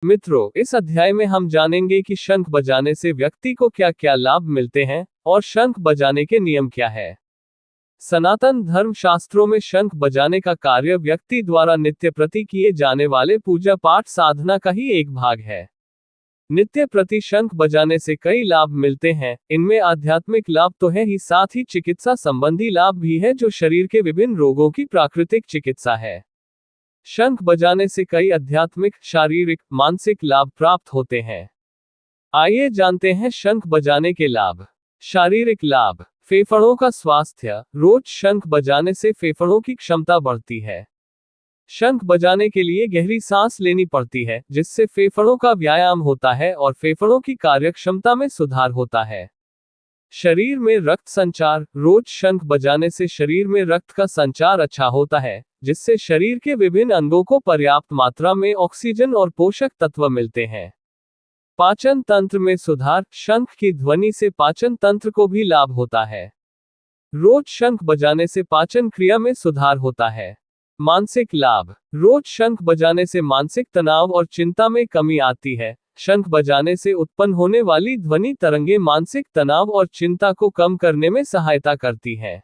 मित्रों, इस अध्याय में हम जानेंगे कि शंख बजाने से व्यक्ति को क्या क्या लाभ मिलते हैं और शंख बजाने के नियम क्या है। सनातन धर्म शास्त्रों में शंख बजाने का कार्य व्यक्ति द्वारा नित्य प्रति किए जाने वाले पूजा पाठ साधना का ही एक भाग है। नित्य प्रति शंख बजाने से कई लाभ मिलते हैं। इनमें आध्यात्मिक लाभ तो है ही, साथ ही चिकित्सा संबंधी लाभ भी है, जो शरीर के विभिन्न रोगों की प्राकृतिक चिकित्सा है। शंख बजाने से कई आध्यात्मिक, शारीरिक, मानसिक लाभ प्राप्त होते हैं। आइए जानते हैं शंख बजाने के लाभ। शारीरिक लाभ। फेफड़ों का स्वास्थ्य। रोज शंख बजाने से फेफड़ों की क्षमता बढ़ती है। शंख बजाने के लिए गहरी सांस लेनी पड़ती है, जिससे फेफड़ों का व्यायाम होता है और फेफड़ों की कार्यक्षमता में सुधार होता है। शरीर में रक्त संचार। रोज शंख बजाने से शरीर में रक्त का संचार अच्छा होता है, जिससे शरीर के विभिन्न अंगों को पर्याप्त मात्रा में ऑक्सीजन और पोषक तत्व मिलते हैं। पाचन तंत्र में सुधार। शंख की ध्वनि से पाचन तंत्र को भी लाभ होता है। रोज शंख बजाने से पाचन क्रिया में सुधार होता है। मानसिक लाभ। रोज शंख बजाने से मानसिक तनाव और चिंता में कमी आती है। शंख बजाने से उत्पन्न होने वाली ध्वनि तरंगे मानसिक तनाव और चिंता को कम करने में सहायता करती हैं।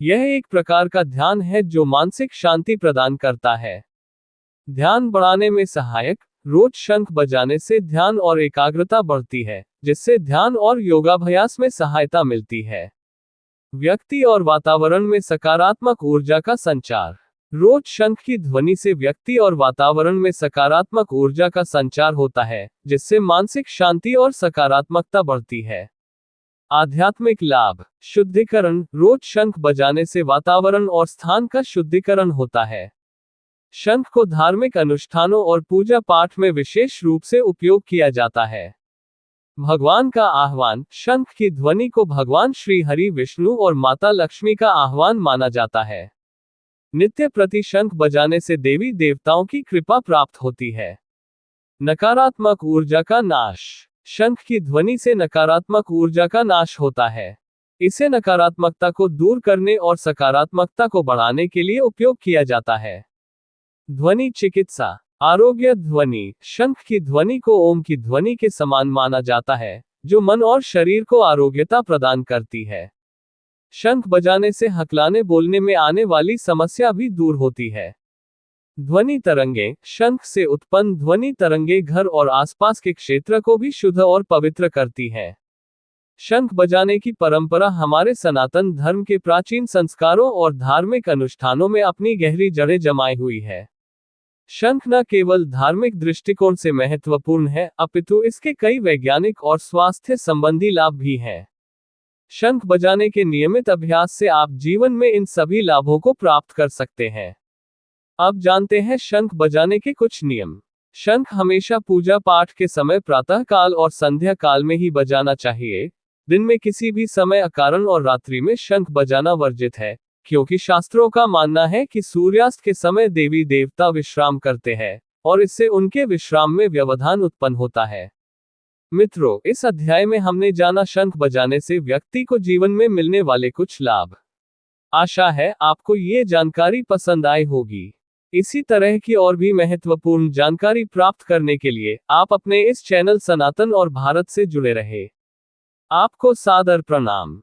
यह एक प्रकार का ध्यान है जो मानसिक शांति प्रदान करता है। ध्यान बढ़ाने में सहायक। रोज शंख बजाने से ध्यान और एकाग्रता बढ़ती है, जिससे ध्यान और योगाभ्यास में सहायता मिलती है। व्यक्ति और वातावरण में सकारात्मक ऊर्जा का संचार। रोज शंख की ध्वनि से व्यक्ति और वातावरण में सकारात्मक ऊर्जा का संचार होता है, जिससे मानसिक शांति और सकारात्मकता बढ़ती है। आध्यात्मिक लाभ। शुद्धिकरण। रोज शंख बजाने से वातावरण और स्थान का शुद्धिकरण होता है। शंख को धार्मिक अनुष्ठानों और पूजा पाठ में विशेष रूप से उपयोग किया जाता है। भगवान का आह्वान। शंख की ध्वनि को भगवान श्री हरि, विष्णु और माता लक्ष्मी का आह्वान माना जाता है। नित्य प्रति शंख बजाने से देवी देवताओं की कृपा प्राप्त होती है। नकारात्मक ऊर्जा का नाश। शंख की ध्वनि से नकारात्मक ऊर्जा का नाश होता है। इसे नकारात्मकता को दूर करने और सकारात्मकता को बढ़ाने के लिए उपयोग किया जाता है। ध्वनि चिकित्सा। आरोग्य ध्वनि। शंख की ध्वनि को ओम की ध्वनि के समान माना जाता है, जो मन और शरीर को आरोग्यता प्रदान करती है। शंख बजाने से हकलाने बोलने में आने वाली समस्या भी दूर होती है। ध्वनि तरंगे। शंख से उत्पन्न ध्वनि तरंगे घर और आसपास के क्षेत्र को भी शुद्ध और पवित्र करती हैं। शंख बजाने की परंपरा हमारे सनातन धर्म के प्राचीन संस्कारों और धार्मिक अनुष्ठानों में अपनी गहरी जड़ें जमाई हुई है। शंख न केवल धार्मिक दृष्टिकोण से महत्वपूर्ण है, अपितु इसके कई वैज्ञानिक और स्वास्थ्य संबंधी लाभ भी हैं। शंख बजाने के नियमित अभ्यास से आप जीवन में इन सभी लाभों को प्राप्त कर सकते हैं। अब जानते हैं शंख बजाने के कुछ नियम। शंख हमेशा पूजा पाठ के समय प्रातः काल और संध्या काल में ही बजाना चाहिए। दिन में किसी भी समय अकारण और रात्रि में शंख बजाना वर्जित है, क्योंकि शास्त्रों का मानना है कि सूर्यास्त के समय देवी देवता विश्राम करते हैं और इससे उनके विश्राम में व्यवधान उत्पन्न होता है। मित्रों, इस अध्याय में हमने जाना शंख बजाने से व्यक्ति को जीवन में मिलने वाले कुछ लाभ। आशा है आपको ये जानकारी पसंद आई होगी। इसी तरह की और भी महत्वपूर्ण जानकारी प्राप्त करने के लिए आप अपने इस चैनल सनातन और भारत से जुड़े रहे। आपको सादर प्रणाम।